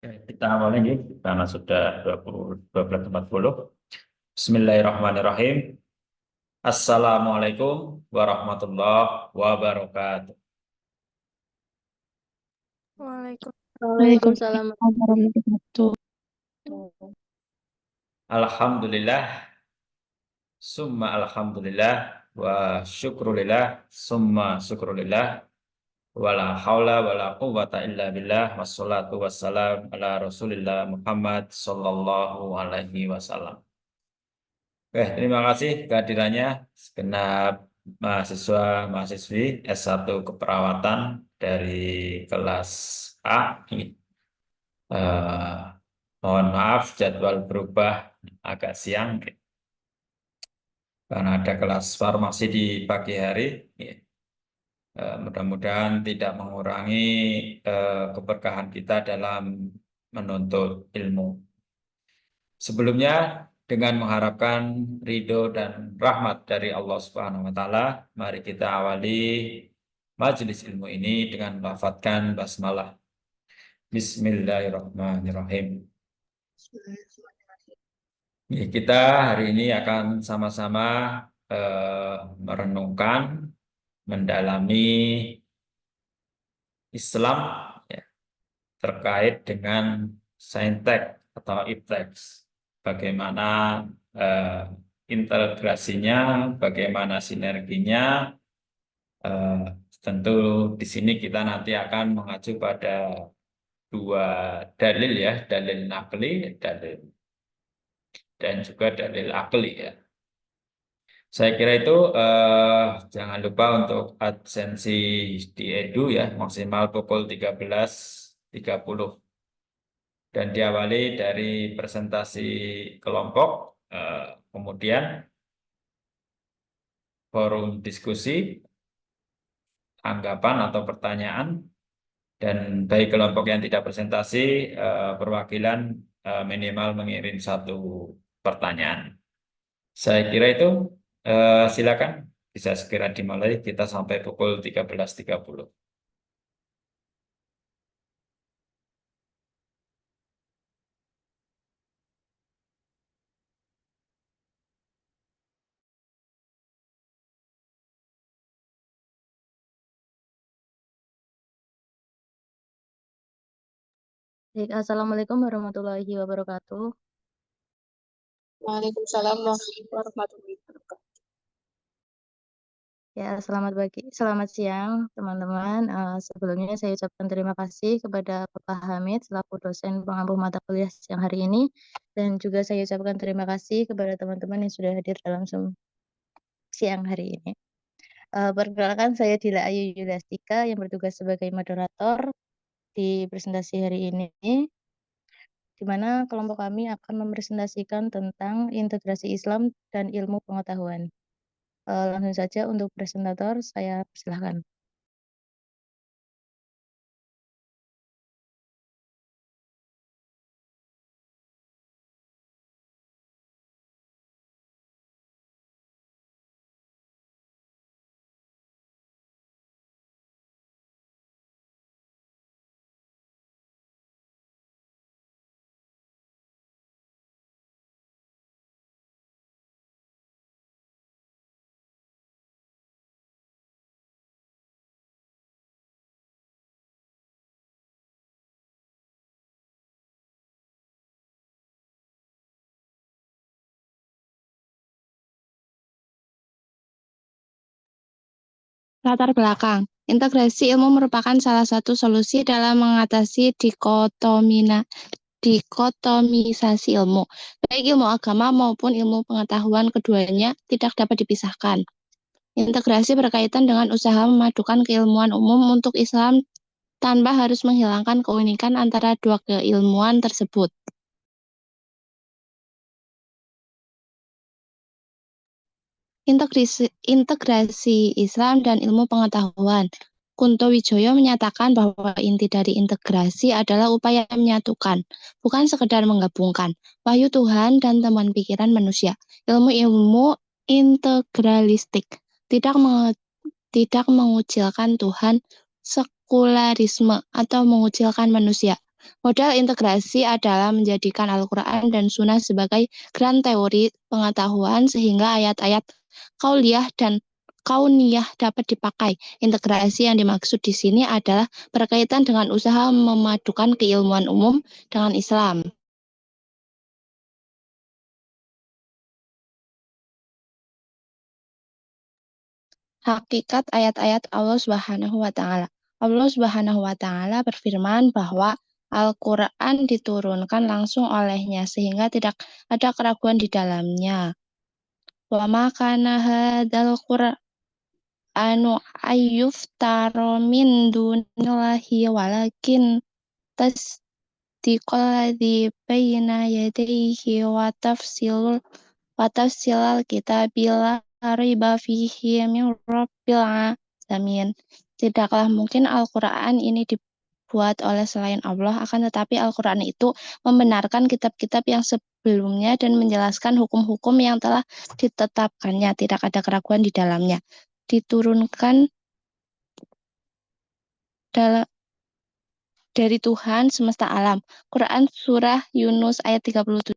Oke, kita awalnya ini karena sudah 12.40. Bismillahirrahmanirrahim. Assalamualaikum warahmatullahi wabarakatuh. Waalaikumsalam. Waalaikumsalam warahmatullahi Alhamdulillah, summa alhamdulillah, wa syukrulillah, summa syukrulillah, wala haula wala quwwata illa billah, wassalatu wassalam ala rasulillah Muhammad sallallahu alaihi wasallam. Oke, terima kasih kehadirannya segenap mahasiswa-mahasiswi S1 Keperawatan dari kelas A. Eh, Mohon maaf jadwal berubah agak siang karena ada kelas farmasi di pagi hari. Mudah-mudahan tidak mengurangi keberkahan kita dalam menuntut ilmu. Sebelumnya, dengan mengharapkan ridho dan rahmat dari Allah Subhanahu wa Ta'ala, mari kita awali majelis ilmu ini dengan melafadzkan basmalah. Bismillahirrahmanirrahim. Kita hari ini akan sama-sama merenungkan, mendalami Islam ya, terkait dengan saintek atau iptek. Bagaimana integrasinya, bagaimana sinerginya. Tentu di sini kita nanti akan mengacu pada dua dalil ya, dalil nakli, dan juga dalil akli ya. Saya kira itu jangan lupa untuk absensi di Edu ya, maksimal pukul 13.30. Dan diawali dari presentasi kelompok, kemudian forum diskusi, anggapan atau pertanyaan, dan bagi kelompok yang tidak presentasi, perwakilan minimal mengirim satu pertanyaan. Saya kira itu silakan bisa segera dimulai, kita sampai pukul 13.30. Assalamualaikum warahmatullahi wabarakatuh. Waalaikumsalam warahmatullahi wabarakatuh. Ya, selamat siang teman-teman. Sebelumnya saya ucapkan terima kasih kepada Bapak Hamid selaku dosen pengampu mata kuliah siang hari ini, dan juga saya ucapkan terima kasih kepada teman-teman yang sudah hadir dalam siang hari ini. Perkenalkan, saya Dila Ayu Yulastika yang bertugas sebagai moderator di presentasi hari ini, di mana kelompok kami akan mempresentasikan tentang integrasi Islam dan ilmu pengetahuan. Langsung saja untuk presentator, saya persilahkan. Latar belakang. Integrasi ilmu merupakan salah satu solusi dalam mengatasi dikotomisasi ilmu. Baik ilmu agama maupun ilmu pengetahuan, keduanya tidak dapat dipisahkan. Integrasi berkaitan dengan usaha memadukan keilmuan umum untuk Islam tanpa harus menghilangkan keunikan antara dua keilmuan tersebut. Integrasi Islam dan ilmu pengetahuan. Kunto Wijoyo menyatakan bahwa inti dari integrasi adalah upaya menyatukan, bukan sekedar menggabungkan, wahyu Tuhan dan teman pikiran manusia. Ilmu-ilmu integralistik tidak mengucilkan Tuhan, sekularisme, atau mengucilkan manusia. Modal integrasi adalah menjadikan Al-Quran dan Sunnah sebagai grand teori pengetahuan sehingga ayat-ayat kauliyah dan kauniyah dapat dipakai. Integrasi yang dimaksud di sini adalah berkaitan dengan usaha memadukan keilmuan umum dengan Islam. Hakikat ayat-ayat Allah Subhanahu wa Ta'ala. Allah Subhanahu wa Ta'ala berfirman bahwa Al-Quran diturunkan langsung olehnya sehingga tidak ada keraguan di dalamnya. Wa ma kana hadzal Qur'anu ayyuftara min dunillahi walakin tasdiqal ladzi baina yadayhi wa tafsilal kitabil la raiba fihi min rabbil alamin. Tidaklah mungkin Al-Quran ini dibuat oleh selain Allah, akan tetapi Al-Quran itu membenarkan kitab-kitab yang sebelumnya dan menjelaskan hukum-hukum yang telah ditetapkannya. Tidak ada keraguan di dalamnya. Diturunkan dari Tuhan semesta alam. Quran Surah Yunus ayat 37.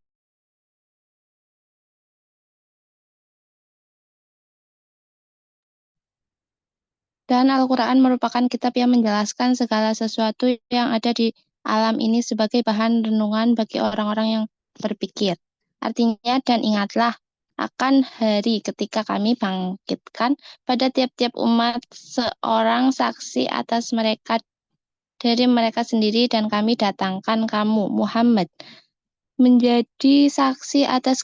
Dan Al-Quran merupakan kitab yang menjelaskan segala sesuatu yang ada di alam ini sebagai bahan renungan bagi orang-orang yang berpikir. Artinya, dan ingatlah akan hari ketika kami bangkitkan pada tiap-tiap umat seorang saksi atas mereka dari mereka sendiri, dan kami datangkan kamu, Muhammad, menjadi saksi atas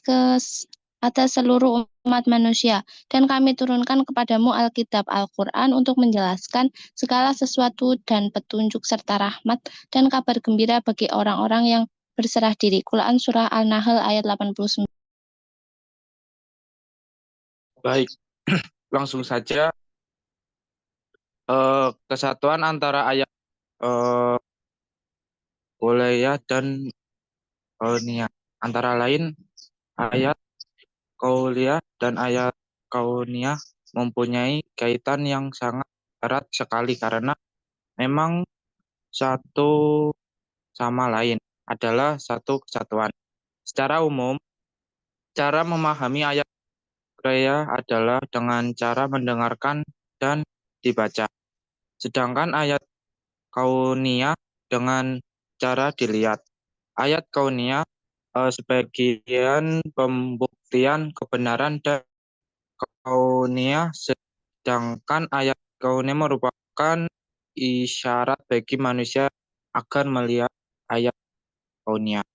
seluruh umat manusia, dan kami turunkan kepadamu Alkitab Al-Quran untuk menjelaskan segala sesuatu dan petunjuk serta rahmat dan kabar gembira bagi orang-orang yang berserah diri. Quran Surah Al-Nahl ayat 89. Baik, langsung saja kesatuan antara ayat Quliyah dan Kauniyah. Antara lain, ayat Qauliyah dan ayat Kauniyah mempunyai kaitan yang sangat erat sekali karena memang satu sama lain adalah satu kesatuan. Secara umum, cara memahami ayat Qauliyah adalah dengan cara mendengarkan dan dibaca. Sedangkan ayat Kauniyah dengan cara dilihat. Ayat Kauniyah sebagian pembuktian kebenaran dan kauniyah, sedangkan ayat kauniyah merupakan isyarat bagi manusia agar melihat ayat kauniyah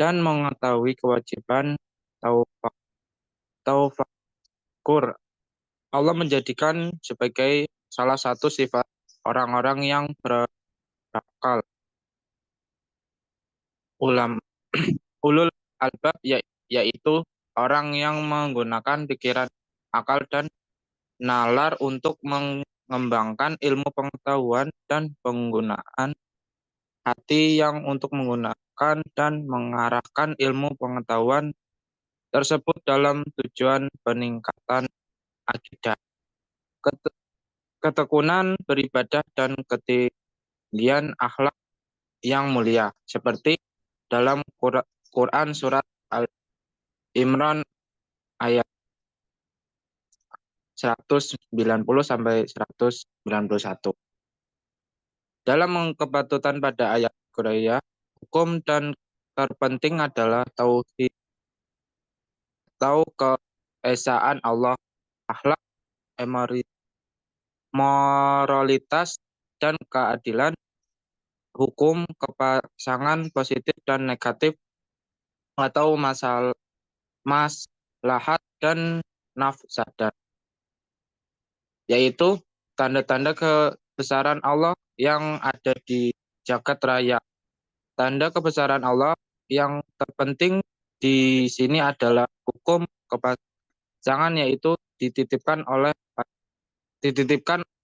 dan mengetahui kewajiban taufakur. Allah menjadikan sebagai salah satu sifat orang-orang yang berakal. Ulul albab yaitu orang yang menggunakan pikiran, akal, dan nalar untuk mengembangkan ilmu pengetahuan dan penggunaan hati yang untuk menggunakan dan mengarahkan ilmu pengetahuan tersebut dalam tujuan peningkatan akidah, ketekunan beribadah, dan ketinggian akhlak yang mulia, seperti dalam Quran Surat Al-Imran ayat 190-191. Dalam kepatutan pada ayat Qur'an, hukum dan terpenting adalah tauhid, tahu keesaan Allah, akhlak, moralitas, dan keadilan, hukum, kepasangan positif dan negatif, atau maslahat dan nafsadat, yaitu tanda-tanda kebesaran Allah yang ada di jagat raya. Tanda kebesaran Allah yang terpenting di sini adalah hukum kepasangan, yaitu dititipkan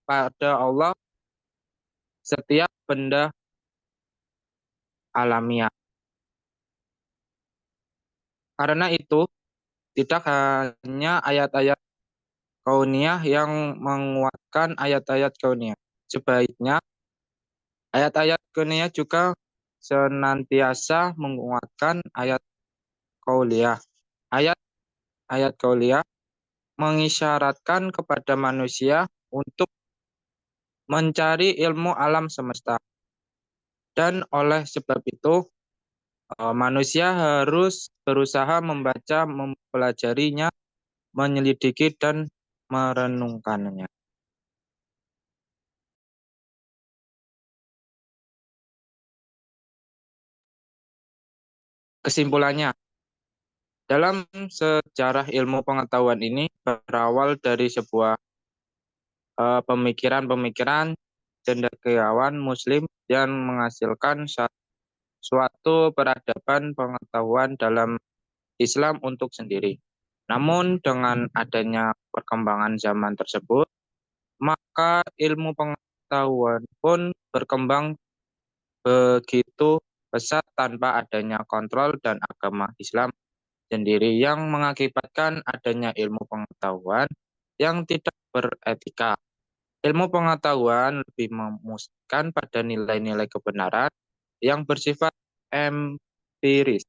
pada Allah setiap benda alamiah. Karena itu, tidak hanya ayat-ayat kauniyah yang menguatkan ayat-ayat kauniyah. Sebaiknya Ayat-ayat Qur'aniyah juga senantiasa menguatkan ayat qauliyah. Ayat qauliyah mengisyaratkan kepada manusia untuk mencari ilmu alam semesta. Dan oleh sebab itu, manusia harus berusaha membaca, mempelajarinya, menyelidiki, dan merenungkannya. Kesimpulannya, dalam sejarah ilmu pengetahuan ini berawal dari sebuah pemikiran-pemikiran cendekiawan Muslim yang menghasilkan suatu peradaban pengetahuan dalam Islam untuk sendiri. Namun dengan adanya perkembangan zaman tersebut, maka ilmu pengetahuan pun berkembang begitu pesat tanpa adanya kontrol dan agama Islam sendiri yang mengakibatkan adanya ilmu pengetahuan yang tidak beretika. Ilmu pengetahuan lebih memusatkan pada nilai-nilai kebenaran yang bersifat empiris.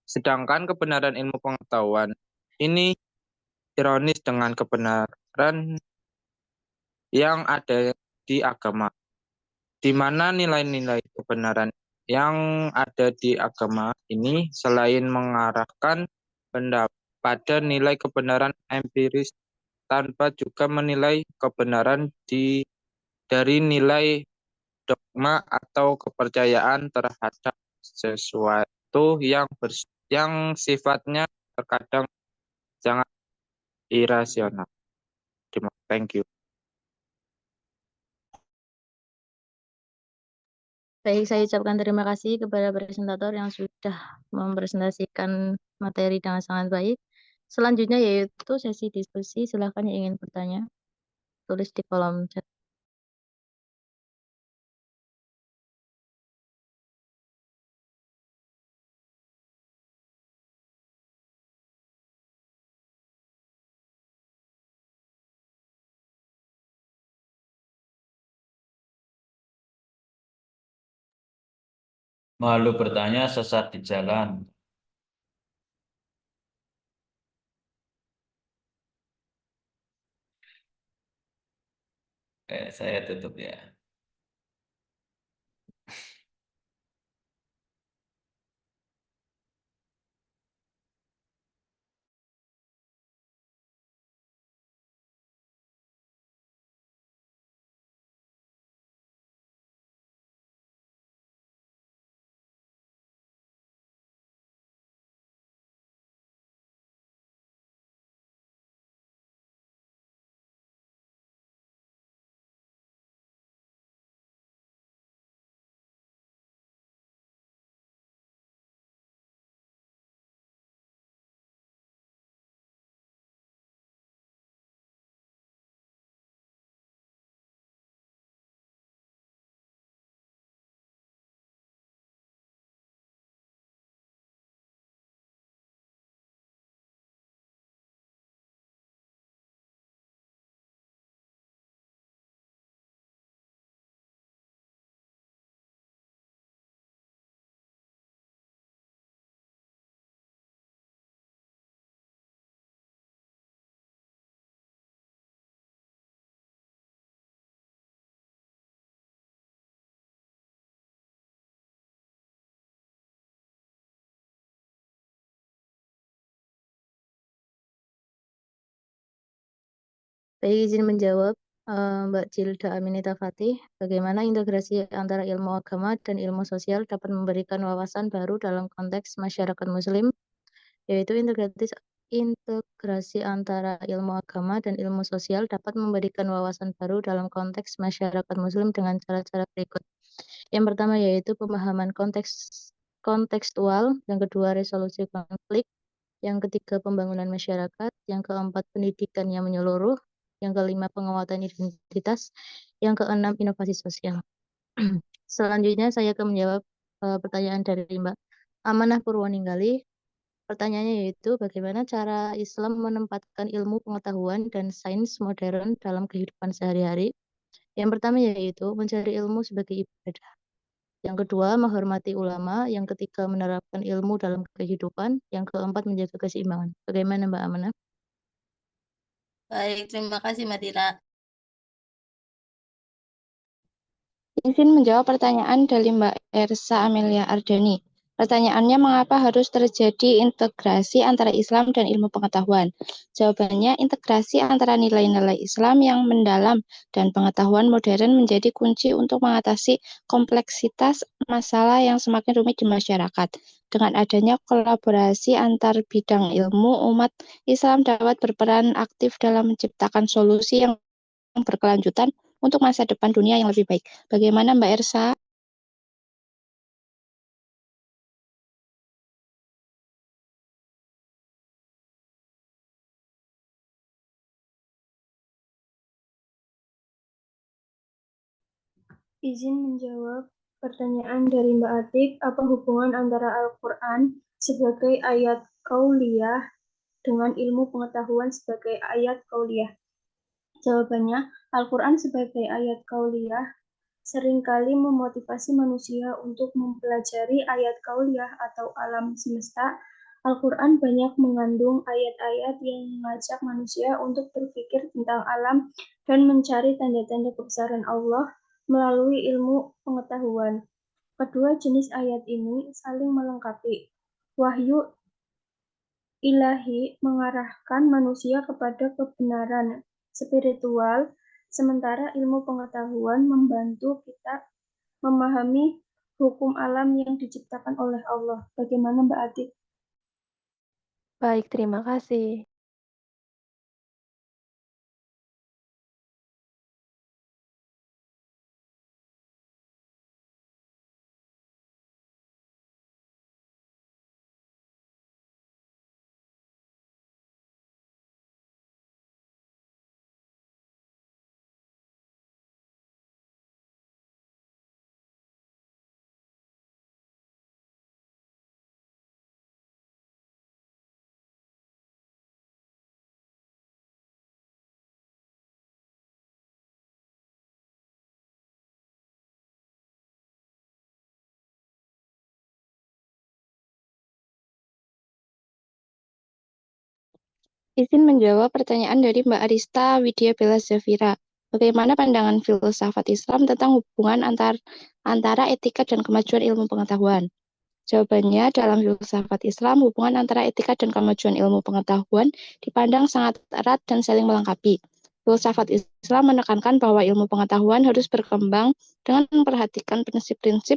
Sedangkan kebenaran ilmu pengetahuan ini ironis dengan kebenaran yang ada di agama, di mana nilai-nilai kebenaran yang ada di agama ini selain mengarahkan pada nilai kebenaran empiris tanpa juga menilai kebenaran dari nilai dogma atau kepercayaan terhadap sesuatu yang sifatnya terkadang sangat irasional. Thank you. Baik, saya ucapkan terima kasih kepada presentator yang sudah mempresentasikan materi dengan sangat baik. Selanjutnya yaitu sesi diskusi. Silakan yang ingin bertanya, tulis di kolom chat. Malu bertanya sesat di jalan. Saya tutup ya. Baik, izin menjawab Mbak Cilda Aminita Fatih, bagaimana integrasi antara ilmu agama dan ilmu sosial dapat memberikan wawasan baru dalam konteks masyarakat Muslim, yaitu integrasi antara ilmu agama dan ilmu sosial dapat memberikan wawasan baru dalam konteks masyarakat Muslim dengan cara-cara berikut. Yang pertama yaitu pemahaman kontekstual, yang kedua resolusi konflik, yang ketiga pembangunan masyarakat, yang keempat pendidikan yang menyeluruh, yang kelima penguatan identitas, yang keenam inovasi sosial. Selanjutnya saya akan menjawab pertanyaan dari Mbak Amanah Purwaninggali. Pertanyaannya yaitu bagaimana cara Islam menempatkan ilmu pengetahuan dan sains modern dalam kehidupan sehari-hari. Yang pertama yaitu mencari ilmu sebagai ibadah. Yang kedua, menghormati ulama. Yang ketiga, menerapkan ilmu dalam kehidupan. Yang keempat, menjaga keseimbangan. Bagaimana Mbak Amanah? Baik, terima kasih Mbak Tira. Izin menjawab pertanyaan dari Mbak Ersa Amelia Ardani. Pertanyaannya, mengapa harus terjadi integrasi antara Islam dan ilmu pengetahuan? Jawabannya, integrasi antara nilai-nilai Islam yang mendalam dan pengetahuan modern menjadi kunci untuk mengatasi kompleksitas masalah yang semakin rumit di masyarakat. Dengan adanya kolaborasi antar bidang ilmu, umat Islam dapat berperan aktif dalam menciptakan solusi yang berkelanjutan untuk masa depan dunia yang lebih baik. Bagaimana Mbak Ersa? Izin menjawab pertanyaan dari Mbak Atik, apa hubungan antara Al-Quran sebagai ayat qauliyah dengan ilmu pengetahuan sebagai ayat qauliyah? Jawabannya, Al-Quran sebagai ayat qauliyah seringkali memotivasi manusia untuk mempelajari ayat qauliyah atau alam semesta. Al-Quran banyak mengandung ayat-ayat yang mengajak manusia untuk berpikir tentang alam dan mencari tanda-tanda kebesaran Allah melalui ilmu pengetahuan. Kedua jenis ayat ini saling melengkapi. Wahyu ilahi mengarahkan manusia kepada kebenaran spiritual, sementara ilmu pengetahuan membantu kita memahami hukum alam yang diciptakan oleh Allah. Bagaimana Mbak Atik? Baik, terima kasih. Izin menjawab pertanyaan dari Mbak Arista Widya Bella Zafira. Bagaimana pandangan filsafat Islam tentang hubungan antara etika dan kemajuan ilmu pengetahuan? Jawabannya, dalam filsafat Islam, hubungan antara etika dan kemajuan ilmu pengetahuan dipandang sangat erat dan saling melengkapi. Filsafat Islam menekankan bahwa ilmu pengetahuan harus berkembang dengan memperhatikan prinsip-prinsip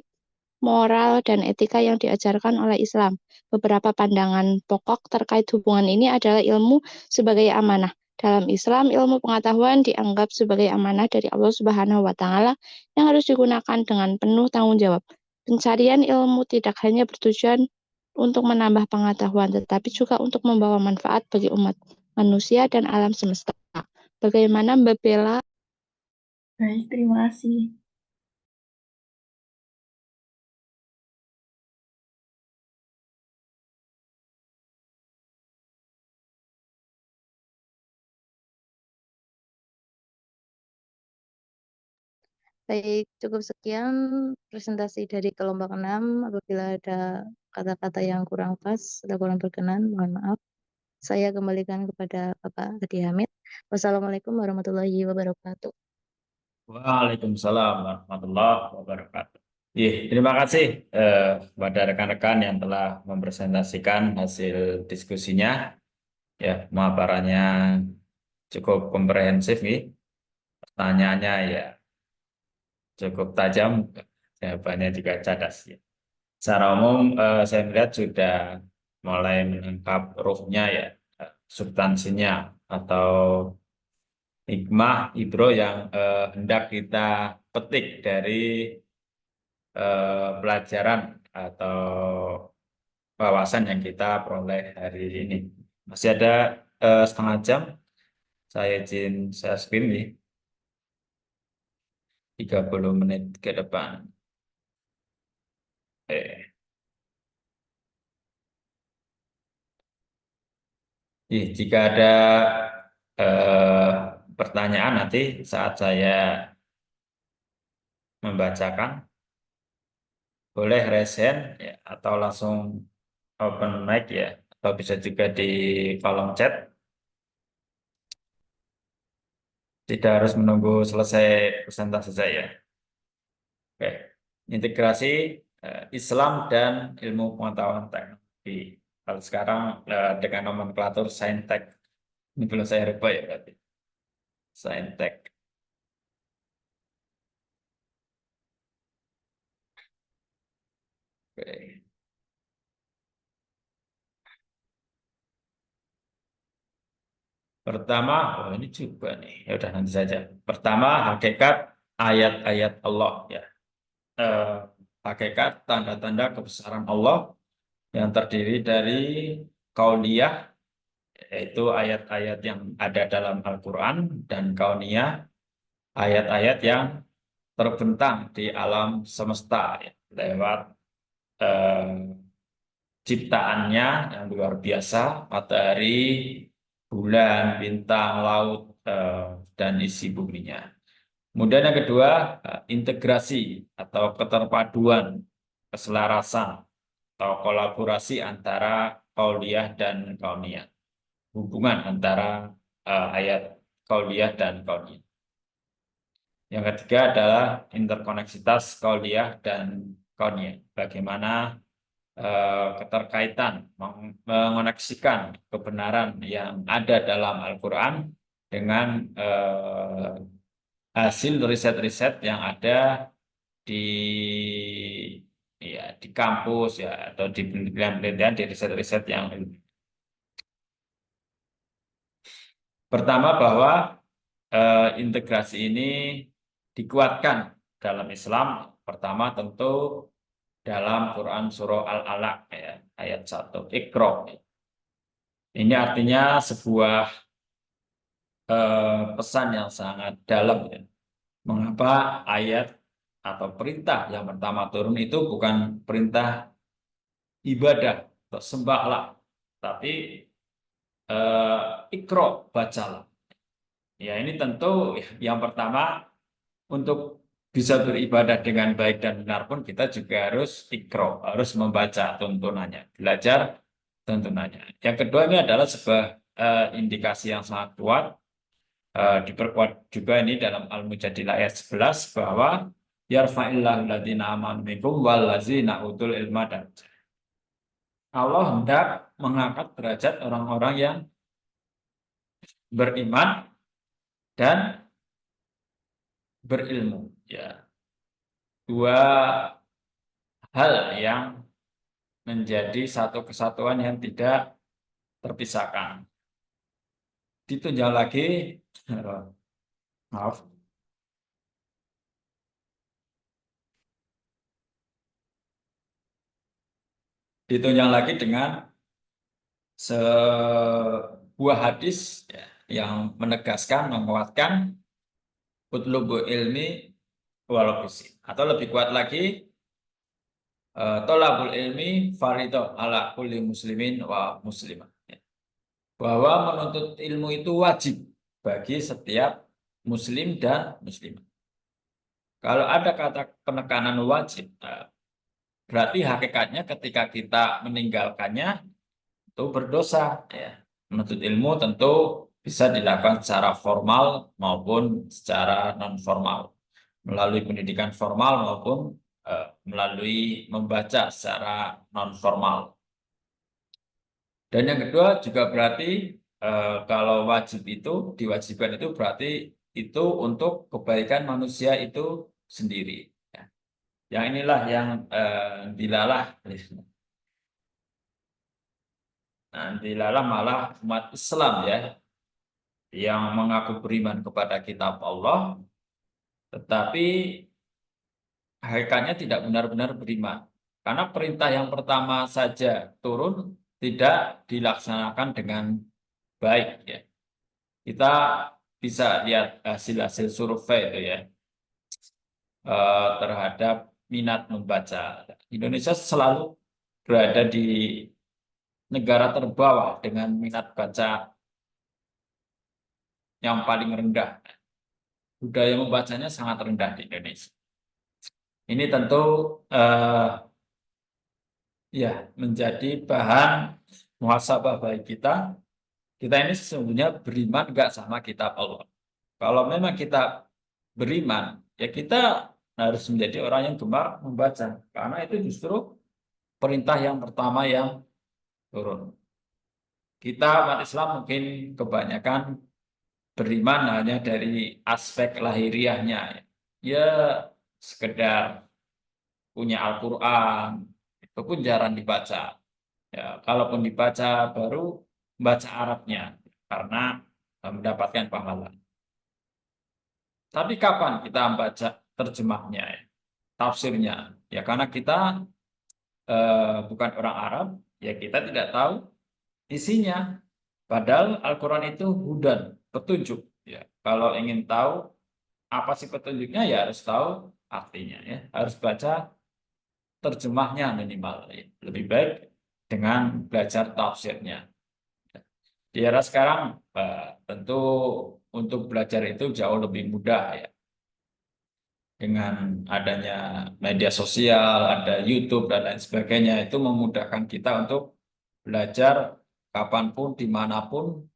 moral dan etika yang diajarkan oleh Islam. Beberapa pandangan pokok terkait hubungan ini adalah ilmu sebagai amanah. Dalam Islam, ilmu pengetahuan dianggap sebagai amanah dari Allah Subhanahu wa Ta'ala yang harus digunakan dengan penuh tanggung jawab. Pencarian ilmu tidak hanya bertujuan untuk menambah pengetahuan, tetapi juga untuk membawa manfaat bagi umat manusia dan alam semesta. Bagaimana Mbak Bella? Baik, terima kasih. Baik, cukup sekian presentasi dari kelompok 6. Apabila ada kata-kata yang kurang pas atau kurang berkenan, mohon maaf. Saya kembalikan kepada Bapak Adi Hamid. Wassalamualaikum warahmatullahi wabarakatuh. Waalaikumsalam warahmatullahi wabarakatuh. Terima kasih kepada rekan-rekan yang telah mempresentasikan hasil diskusinya. Ya, pemaparannya cukup komprehensif nih. Pertanyaannya ya cukup tajam, jawabannya juga cerdas. Ya. Secara umum saya melihat sudah mulai menangkap ruhnya ya, substansinya atau hikmah ibro yang hendak kita petik dari pelajaran atau wawasan yang kita peroleh hari ini. Masih ada setengah jam, saya izin share screen nih, 30 menit ke depan. Jika ada pertanyaan nanti saat saya membacakan? Boleh raise hand ya, atau langsung open mic ya, atau bisa juga di kolom chat. Tidak harus menunggu selesai presentasi saya. Oke, integrasi Islam dan ilmu pengetahuan teknologi. Kalau sekarang dengan nomenklatur saintek, ini belum saya rubah ya berarti. Saintek. Oke. Pertama, oh ini juga nih, ya udah nanti saja. Pertama, hakikat ayat-ayat Allah ya. Eh, Hakikat tanda-tanda kebesaran Allah yang terdiri dari kauniyah, yaitu ayat-ayat yang ada dalam Al-Quran, dan kauniyah, ayat-ayat yang terbentang di alam semesta ya, lewat eh, ciptaannya yang luar biasa, matahari, bulan, bintang, laut, dan isi buminya. Kemudian yang kedua, integrasi atau keterpaduan, keselarasan, atau kolaborasi antara kauliyah dan kauniyah. Hubungan antara ayat kauliyah dan kauniyah. Yang ketiga adalah interkoneksitas kauliyah dan kauniyah. Bagaimana keterkaitan, mengoneksikan kebenaran yang ada dalam Al-Quran dengan hasil riset-riset yang ada di di kampus ya, atau di penelitian-penelitian, di riset-riset yang pertama bahwa integrasi ini dikuatkan dalam Islam. Pertama tentu dalam Quran surah Al-Alaq ya, ayat 1 Iqra. Ini artinya sebuah pesan yang sangat dalam ya. Mengapa ayat atau perintah yang pertama turun itu bukan perintah ibadah atau sembahlah, tapi Iqra, bacalah. Ya ini tentu yang pertama, untuk bisa beribadah dengan baik dan benar pun kita juga harus Iqra, harus membaca tuntunannya, belajar tuntunannya. Yang kedua ini adalah sebuah indikasi yang sangat kuat, diperkuat juga ini dalam Al-Mujadilah ayat 11 bahwa yarfa'illahu alladziina aamanu minkum walladzina utul ilma darajat. Allah hendak mengangkat derajat orang-orang yang beriman dan berilmu. Ya, dua hal yang menjadi satu kesatuan yang tidak terpisahkan. Ditunjang lagi, maaf, ditunjang lagi dengan sebuah hadis ya, yang menegaskan, menguatkan utlubu ilmi walau bisik. Atau lebih kuat lagi, tolabul ilmi fardhu ala kulli muslimin wa muslimah. Bahwa menuntut ilmu itu wajib bagi setiap muslim dan muslimah. Kalau ada kata penekanan wajib, berarti hakikatnya ketika kita meninggalkannya itu berdosa. Ya. Menuntut ilmu tentu bisa dilakukan secara formal maupun secara non formal, melalui pendidikan formal maupun melalui membaca secara non formal. Dan yang kedua juga berarti kalau wajib itu, diwajibkan itu berarti itu untuk kebaikan manusia itu sendiri. Ya. Yang inilah yang dilalah. Nah, dilalah malah umat Islam ya, yang mengaku beriman kepada kitab Allah, tetapi hakikatnya tidak benar-benar beriman. Karena perintah yang pertama saja turun tidak dilaksanakan dengan baik ya. Kita bisa lihat hasil-hasil survei itu ya, terhadap minat membaca. Indonesia selalu berada di negara terbawah dengan minat baca yang paling rendah. Budaya membacanya sangat rendah di Indonesia. Ini tentu ya menjadi bahan muhasabah bagi kita. Kita ini sesungguhnya beriman nggak sama kitab Allah. Kalau memang kita beriman, ya kita harus menjadi orang yang gemar membaca. Karena itu justru perintah yang pertama yang turun. Kita umat Islam mungkin kebanyakan beriman hanya dari aspek lahiriahnya. Ya sekedar punya Al-Quran, itu pun jarang dibaca. Ya, kalaupun dibaca baru baca Arabnya karena mendapatkan pahala. Tapi kapan kita membaca terjemahnya, ya? Tafsirnya? Ya karena kita bukan orang Arab, ya kita tidak tahu isinya. Padahal Al-Quran itu hudan, petunjuk. Ya, kalau ingin tahu apa sih petunjuknya, ya harus tahu artinya. Ya, harus baca terjemahnya minimal. Ya. Lebih baik dengan belajar tafsirnya. Di era sekarang tentu untuk belajar itu jauh lebih mudah ya. Dengan adanya media sosial, ada YouTube dan lain sebagainya, itu memudahkan kita untuk belajar kapanpun, dimanapun.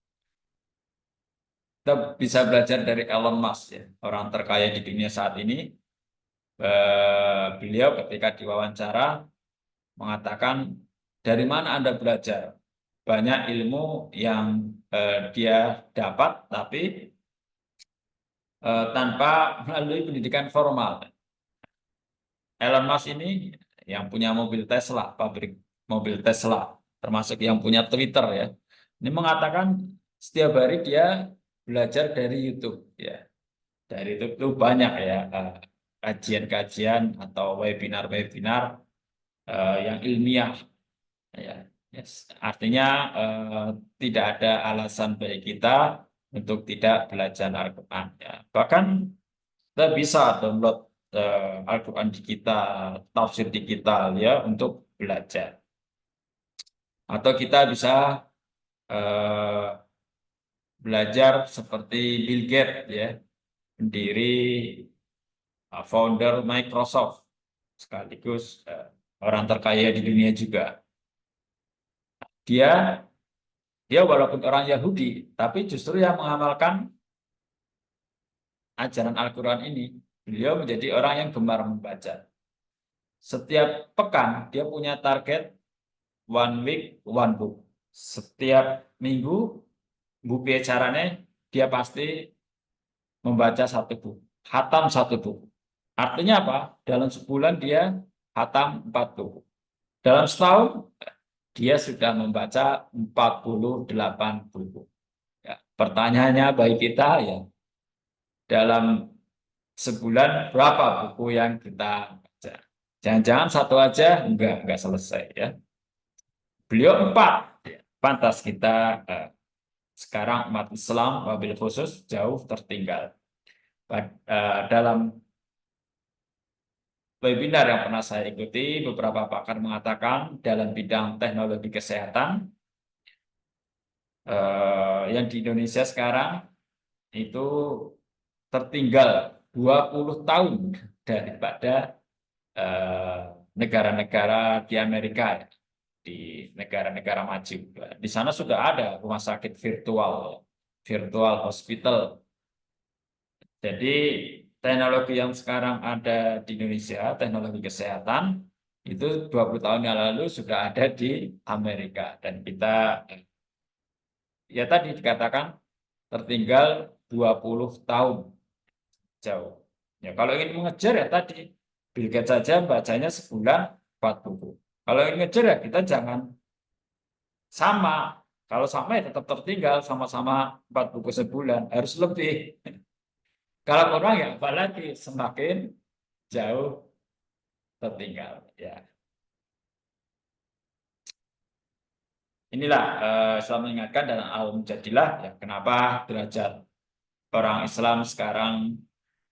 Kita bisa belajar dari Elon Musk ya, orang terkaya di dunia saat ini. Beliau ketika diwawancara mengatakan, dari mana Anda belajar? Banyak ilmu yang dia dapat, tapi tanpa melalui pendidikan formal. Elon Musk ini yang punya mobil Tesla, pabrik mobil Tesla, termasuk yang punya Twitter ya. Ini mengatakan setiap hari dia belajar dari YouTube ya. Dari YouTube itu banyak ya kajian-kajian atau webinar-webinar yang ilmiah ya. Yes. Artinya tidak ada alasan bagi kita untuk tidak belajar Al-Quran ya. Bahkan kita bisa download Al-Quran digital, tafsir digital ya untuk belajar. Atau kita bisa belajar seperti Bill Gates ya, pendiri founder Microsoft, sekaligus orang terkaya di dunia juga. Dia walaupun orang Yahudi, tapi justru yang mengamalkan ajaran Al-Quran ini. Beliau menjadi orang yang gemar membaca. Setiap pekan dia punya target one week, one book. Setiap minggu, buku acaranya dia pasti membaca satu buku. Hatam satu buku. Artinya apa? Dalam sebulan dia hatam 4 buku. Dalam setahun, dia sudah membaca 48 buku. Ya, pertanyaannya bagi kita ya, dalam sebulan berapa buku yang kita baca? Jangan-jangan satu aja enggak selesai ya. Beliau 4. Ya, pantas kita sekarang umat Islam wabil khusus jauh tertinggal. Dalam webinar yang pernah saya ikuti, beberapa pakar mengatakan dalam bidang teknologi kesehatan yang di Indonesia sekarang itu tertinggal 20 tahun daripada negara-negara di Amerika, di negara-negara maju. Di sana sudah ada rumah sakit virtual hospital. Jadi teknologi yang sekarang ada di Indonesia, teknologi kesehatan, itu 20 tahun yang lalu sudah ada di Amerika. Dan kita, ya tadi dikatakan, tertinggal 20 tahun jauh. Ya, kalau ingin mengejar ya tadi, Bill Gates saja bacanya sebulan 4 buku. Kalau ingin ngejar ya kita jangan sama. Kalau sama ya tetap tertinggal, sama-sama 4 buku sebulan, harus lebih. Kalau orang ya apalagi semakin jauh tertinggal ya. Inilah saya mengingatkan dan al-mujadilah ya, kenapa derajat orang Islam sekarang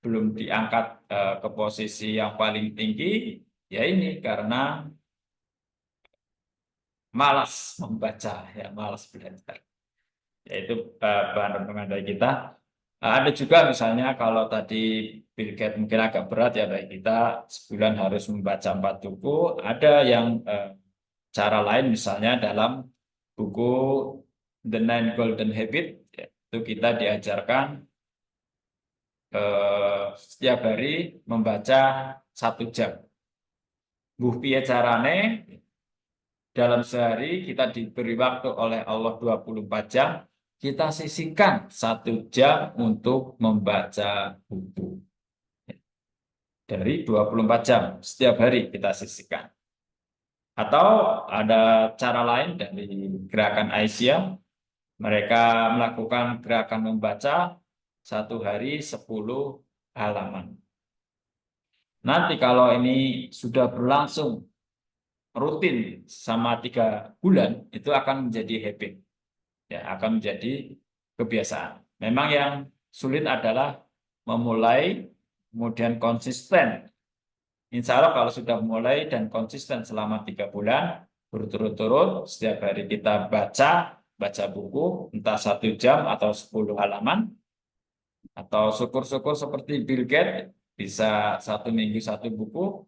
belum diangkat ke posisi yang paling tinggi, ya ini karena malas membaca ya, malas belajar. Yaitu bahan renungan dari kita. Ada juga misalnya kalau tadi Bill Gates mungkin agak berat ya, baik kita sebulan harus membaca 4 buku. Ada yang cara lain misalnya dalam buku The Nine Golden Habits, ya, itu kita diajarkan setiap hari membaca 1 jam. Buh piye carane dalam sehari kita diberi waktu oleh Allah 24 jam, kita sisihkan 1 jam untuk membaca buku. Dari 24 jam setiap hari kita sisihkan. Atau ada cara lain dari gerakan Aisyah, mereka melakukan gerakan membaca 1 hari 10 halaman. Nanti kalau ini sudah berlangsung rutin sama 3 bulan, itu akan menjadi habit, ya, akan menjadi kebiasaan. Memang yang sulit adalah memulai, kemudian konsisten. Insya Allah kalau sudah mulai dan konsisten selama 3 bulan, berturut-turut, setiap hari kita baca buku, entah 1 jam atau 10 halaman, atau syukur-syukur seperti Bill Gates, bisa 1 minggu 1 buku,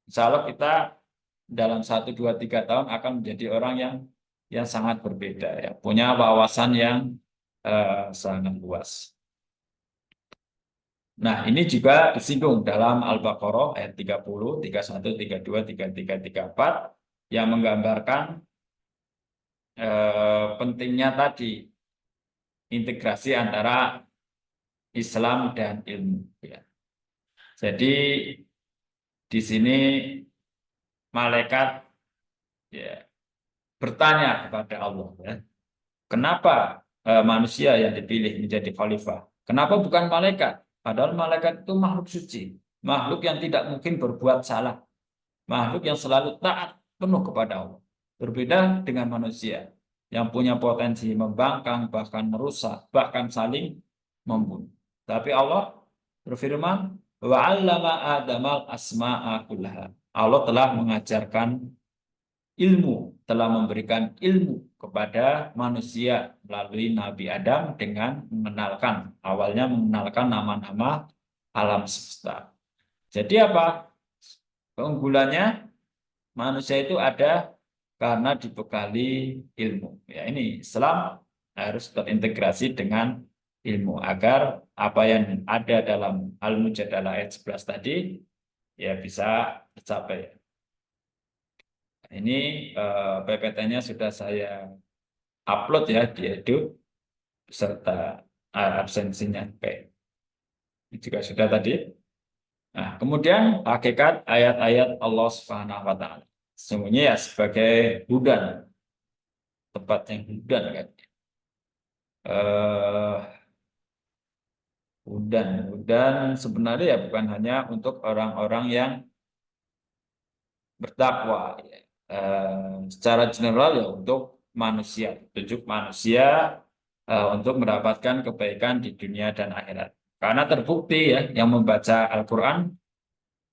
insya Allah kita dalam 1, 2, 3 tahun akan menjadi orang yang sangat berbeda, ya, punya wawasan yang sangat luas. Nah, ini juga disinggung dalam Al-Baqarah ayat 30, 31, 32, 33, 34 yang menggambarkan pentingnya tadi integrasi antara Islam dan ilmu. Ya. Jadi di sini malaikat, ya, bertanya kepada Allah, ya, kenapa manusia yang dipilih menjadi khalifah? Kenapa bukan malaikat? Padahal malaikat itu makhluk suci, makhluk yang tidak mungkin berbuat salah, makhluk yang selalu taat penuh kepada Allah. Berbeda dengan manusia yang punya potensi membangkang, bahkan merusak, bahkan saling membunuh. Tapi Allah berfirman, wa 'allama Adamal asma'a kullaha. Allah telah mengajarkan ilmu, telah memberikan ilmu kepada manusia melalui Nabi Adam dengan awalnya mengenalkan nama-nama alam semesta. Jadi apa? Keunggulannya manusia itu ada karena dibekali ilmu. Ya, ini Islam harus terintegrasi dengan ilmu agar apa yang ada dalam Al-Mujadalah ayat 11 tadi ya bisa tercapai. Ini PPT-nya sudah saya upload ya di Edu beserta absensinya P. Ini juga sudah tadi. Nah, kemudian hakikat ayat-ayat Allah Subhanahu wa taala. Sesungguhnya ya sebagai hudan, tempat yang hudan kan. Hudan sebenarnya ya bukan hanya untuk orang-orang yang bertakwa, ya. Secara general ya untuk manusia, petunjuk manusia untuk mendapatkan kebaikan di dunia dan akhirat. Karena terbukti ya yang membaca Al-Quran,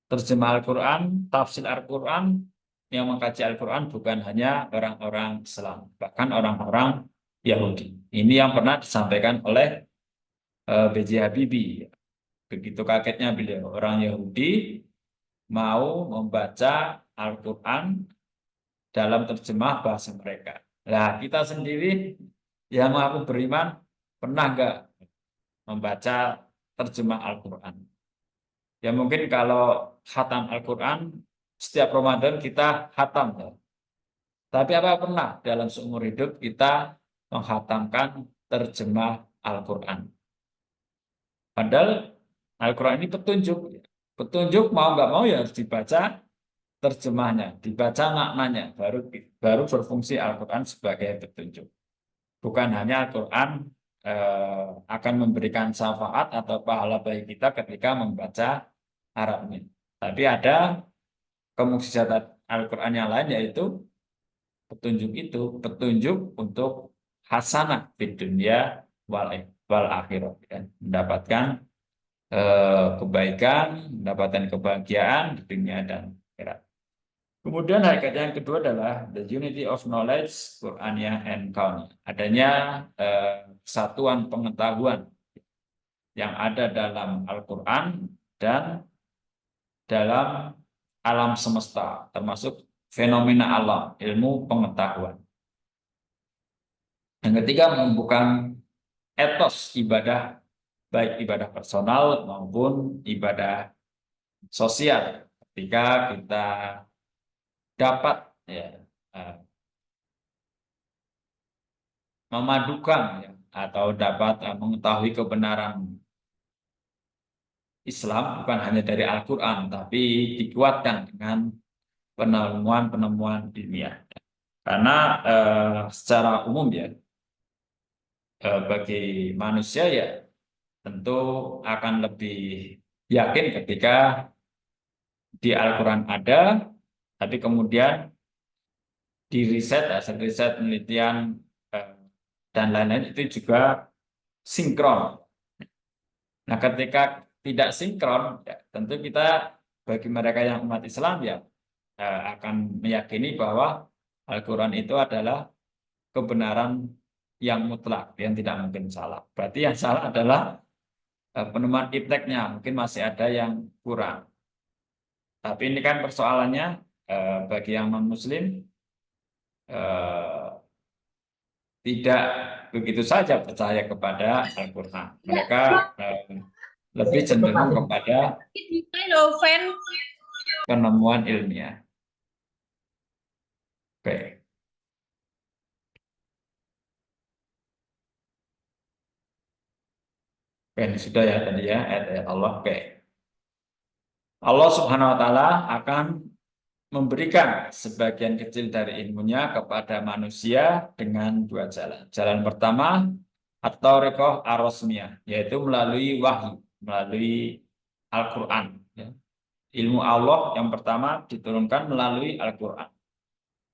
terjemah Al-Quran, tafsir Al-Quran, yang mengkaji Al-Quran bukan hanya orang-orang Islam, bahkan orang-orang Yahudi. Ini yang pernah disampaikan oleh B.J. Habibie. Begitu kagetnya beliau, orang Yahudi mau membaca Al-Quran dalam terjemah bahasa mereka. Nah, kita sendiri yang mengaku beriman pernah nggak membaca terjemah Al-Quran? Ya mungkin kalau khatam Al-Quran, setiap Ramadan kita khatam. Ya. Tapi apa pernah dalam seumur hidup kita menghatamkan terjemah Al-Quran? Padahal Al-Quran ini petunjuk. Petunjuk mau nggak mau ya harus dibaca terjemahnya, dibaca maknanya, baru berfungsi Al-Quran sebagai petunjuk. Bukan hanya Al-Quran akan memberikan syafaat atau pahala bagi kita ketika membaca Arabnya. Tapi ada kemukjizatan Al-Quran yang lain, yaitu petunjuk untuk hasanah di dunia wal akhirat, ya. Mendapatkan kebaikan, mendapatkan kebahagiaan di dunia dan akhirat. Kemudian hakikat yang kedua adalah the unity of knowledge, Qur'aniyah and Kauniyah. Adanya kesatuan pengetahuan yang ada dalam Al-Quran dan dalam alam semesta, termasuk fenomena alam, ilmu pengetahuan. Yang ketiga, menumbuhkan etos ibadah, baik ibadah personal maupun ibadah sosial. Ketika kita dapat ya, memadukan ya, atau dapat mengetahui kebenaran Islam bukan hanya dari Al-Quran, tapi dikuatkan dengan penemuan-penemuan ilmiah. Karena secara umum ya, bagi manusia ya tentu akan lebih yakin ketika di Al-Quran ada, tapi kemudian di riset, hasil riset, penelitian, dan lain-lain itu juga sinkron. Nah, ketika tidak sinkron, ya, tentu kita bagi mereka yang umat Islam ya akan meyakini bahwa Al-Quran itu adalah kebenaran yang mutlak, yang tidak mungkin salah. Berarti yang salah adalah penemuan ipteknya, mungkin masih ada yang kurang. Tapi ini kan persoalannya bagi yang non-Muslim tidak begitu saja percaya kepada Al-Quran. Mereka lebih cenderung kepada penemuan ilmiah. Oke. Oke, ini sudah ya tadi ya ayat-ayat Allah. Oke. Allah Subhanahu wa taala akan memberikan sebagian kecil dari ilmunya kepada manusia dengan dua jalan. Jalan pertama at-thariqah ar-rasmiyah, yaitu melalui wahyu, melalui Al-Qur'an. Ya. Ilmu Allah yang pertama diturunkan melalui Al-Qur'an.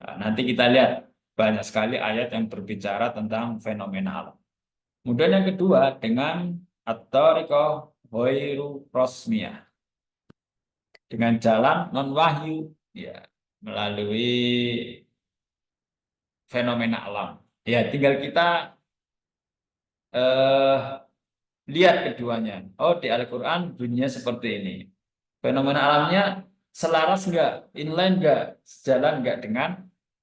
Nah, nanti kita lihat banyak sekali ayat yang berbicara tentang fenomena alam. Kemudian yang kedua dengan at-thariqah ghairu rasmiyah, dengan jalan non wahyu, ya, melalui fenomena alam. Ya, tinggal kita lihat keduanya. Oh, di Al-Quran dunia seperti ini. Fenomena alamnya selaras enggak, inline enggak, sejalan enggak dengan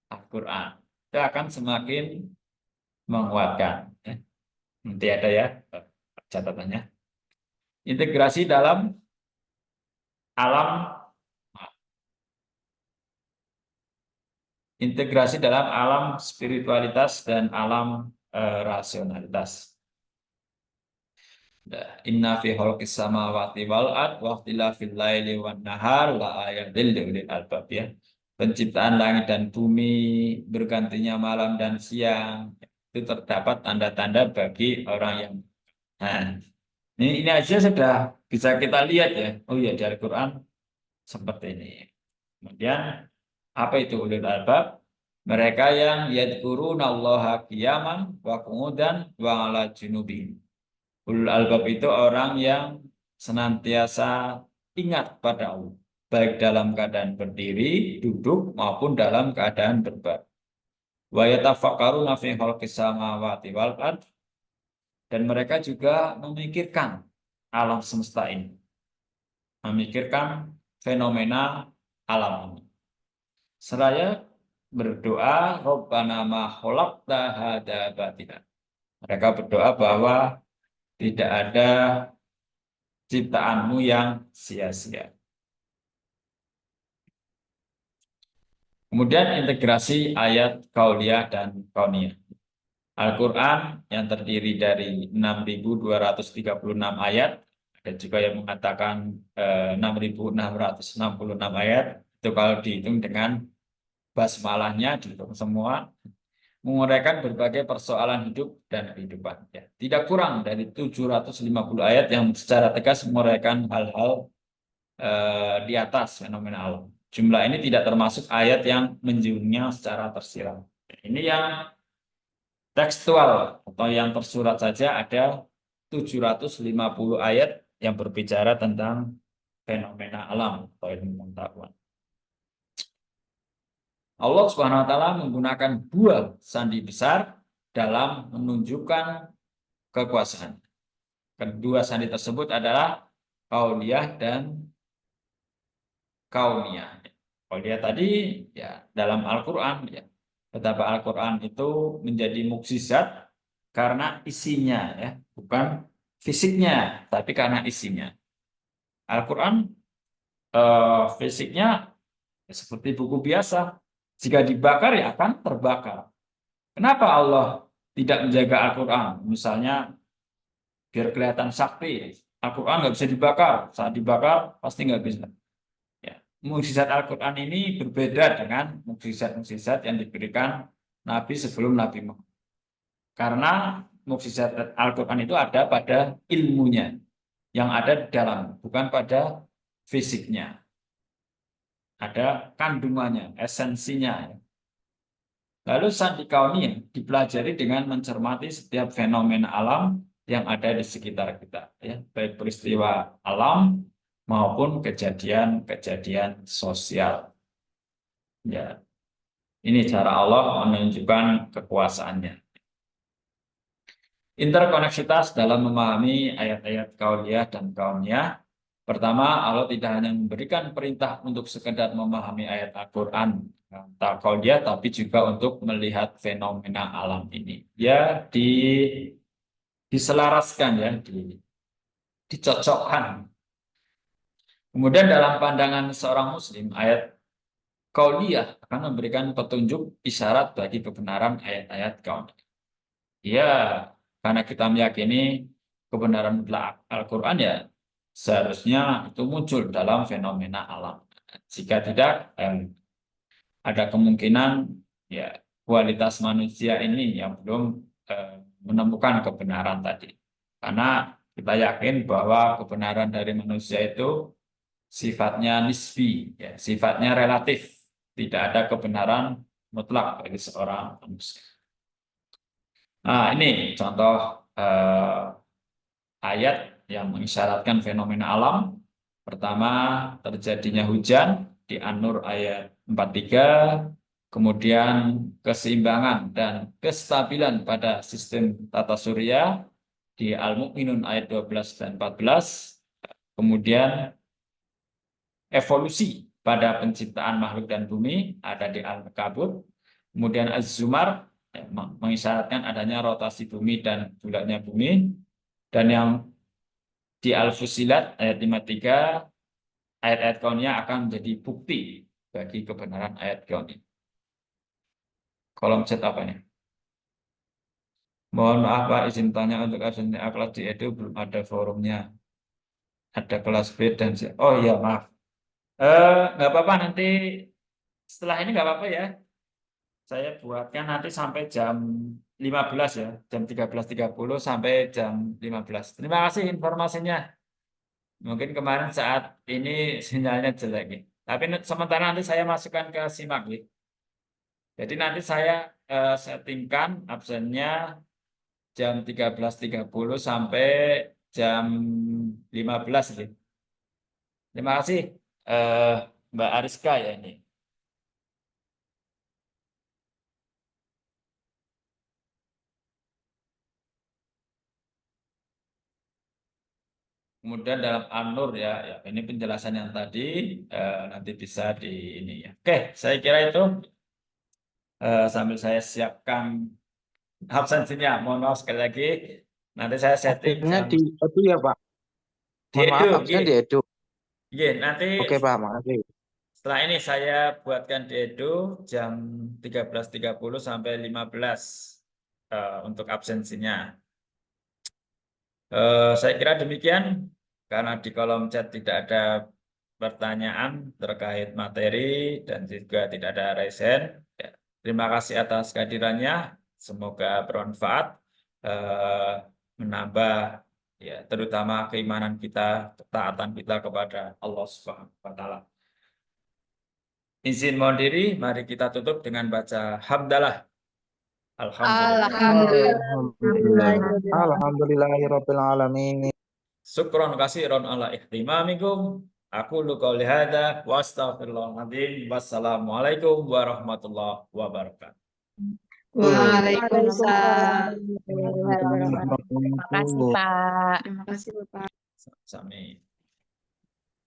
Al-Quran. Itu akan semakin menguatkan. Nanti ada ya catatannya. Integrasi dalam alam, integrasi dalam alam spiritualitas dan alam rasionalitas. Inna fi khalqis samawati wal ard wa ikhtilafil laili wan nahar la ayatil liulil albab, ya. Penciptaan langit dan bumi, bergantinya malam dan siang, itu terdapat tanda-tanda bagi orang yang. Nah, ini aja sudah bisa kita lihat ya. Oh iya, di Al-Qur'an seperti ini. Kemudian apa itu ulul albab? Mereka yang yadhkurunallaha qiyaman wa qu'udan wa 'ala junubihim. Ulul albab itu orang yang senantiasa ingat pada Allah, baik dalam keadaan berdiri, duduk, maupun dalam keadaan berbaring. Wa yatafakkaruna fi khalqis samawati wal ard, dan mereka juga memikirkan alam semesta ini, memikirkan fenomena alam ini. Seraya berdoa, Rabbana ma khalaqta hadza batila. Mereka berdoa bahwa tidak ada ciptaanmu yang sia-sia. Kemudian integrasi ayat kauliyah dan kauniyah. Al-Quran yang terdiri dari 6.236 ayat, ada juga yang mengatakan 6.666 ayat, itu kalau dihitung dengan basmalahnya, dihitung semua, menguraikan berbagai persoalan hidup dan kehidupan. Ya, tidak kurang dari 750 ayat yang secara tegas menguraikan hal-hal di atas fenomena alam. Jumlah ini tidak termasuk ayat yang menjurusnya secara tersirat. Ini yang tekstual atau yang tersurat saja ada 750 ayat yang berbicara tentang fenomena alam atau ilmu pengetahuan. Allah Subhanahu wa taala menggunakan dua sandi besar dalam menunjukkan kekuasaan. Kedua sandi tersebut adalah qauliyah dan kauniyah. Qauliyah tadi ya dalam Al-Qur'an ya. Betapa Al-Qur'an itu menjadi mukjizat karena isinya ya, bukan fisiknya, tapi karena isinya. Al-Qur'an fisiknya ya, seperti buku biasa. Jika dibakar ya akan terbakar. Kenapa Allah tidak menjaga Al-Qur'an? Misalnya biar kelihatan sakti. Al-Qur'an nggak bisa dibakar. Saat dibakar pasti nggak bisa. Ya. Mukjizat Al-Qur'an ini berbeda dengan mukjizat-mukjizat yang diberikan Nabi sebelum Nabi Muhammad. Karena mukjizat Al-Qur'an itu ada pada ilmunya yang ada di dalam, bukan pada fisiknya. Ada kandungannya, esensinya. Lalu sandi kauniyah dipelajari dengan mencermati setiap fenomena alam yang ada di sekitar kita, ya, baik peristiwa alam maupun kejadian-kejadian sosial. Ya, ini cara Allah menunjukkan kekuasaannya. Interkoneksitas dalam memahami ayat-ayat kauliyah dan kauniyah. Pertama, Allah tidak hanya memberikan perintah untuk sekedar memahami ayat Al-Quran kauliyah, tapi juga untuk melihat fenomena alam ini. Ya, diselaraskan ya, dicocokkan. Kemudian dalam pandangan seorang muslim, ayat kauliyah akan memberikan petunjuk isyarat bagi kebenaran ayat-ayat kauniyah. Ya, karena kita meyakini kebenaran mutlak Al-Quran ya seharusnya itu muncul dalam fenomena alam. Jika tidak, ada kemungkinan ya kualitas manusia ini yang belum menemukan kebenaran tadi. Karena kita yakin bahwa kebenaran dari manusia itu sifatnya nisbi, ya, sifatnya relatif. Tidak ada kebenaran mutlak bagi seorang manusia. Nah, ini contoh ayat yang mengisyaratkan fenomena alam. Pertama, terjadinya hujan di An-Nur ayat 43, kemudian keseimbangan dan kestabilan pada sistem tata surya di Al-Mu'minun ayat 12 dan 14, kemudian evolusi pada penciptaan makhluk dan bumi ada di Al-Kabut, kemudian Az-Zumar mengisyaratkan adanya rotasi bumi dan bulatnya bumi, dan yang di Al-Fusilat ayat 53 ayat-ayat kauniyah akan menjadi bukti bagi kebenaran ayat kauniyah. Kolom chat apa nih? Mohon maaf Pak, izin tanya untuk absensi kelas di Edu belum ada forumnya. Ada kelas B dan C. Oh iya maaf. Nggak apa-apa, nanti setelah ini nggak apa-apa ya. Saya buatkan nanti sampai jam 15 ya, jam 13.30 sampai jam 15. Terima kasih informasinya. Mungkin kemarin saat ini sinyalnya jelek gitu. Tapi sementara nanti saya masukkan ke Simak gitu. Jadi nanti saya settingkan absennya jam 13.30 sampai jam 15 gitu. Terima kasih Mbak Ariska ya ini. Kemudian dalam An-Nur ya, ini penjelasan yang tadi nanti bisa di ini ya. Oke, saya kira itu sambil saya siapkan absensinya. Mohon maaf sekali lagi. Nanti saya setting Absennya di Edu ya Pak. di Mohon maaf, Edu. absen di Edu. Iya, nanti Oke Pak, makasih. setelah ini saya buatkan di Edu jam 13.30 sampai 15 untuk absensinya. Saya kira demikian, karena di kolom chat tidak ada pertanyaan terkait materi dan juga tidak ada raise hand. Ya, terima kasih atas kehadirannya, semoga bermanfaat, menambah ya terutama keimanan kita, ketaatan kita kepada Allah Subhanahu wa taala. Izin mohon diri, mari kita tutup dengan baca hamdalah. Alhamdulillahirabbil alamin. Syukron kasiron ala ihtimamikum. Aku qouli hadza wa astaghfirullahaladzim. Wassalamualaikum warahmatullahi wabarakatuh. Waalaikumsalam. Terima kasih, Pak. Terima kasih, Bapak. Sami.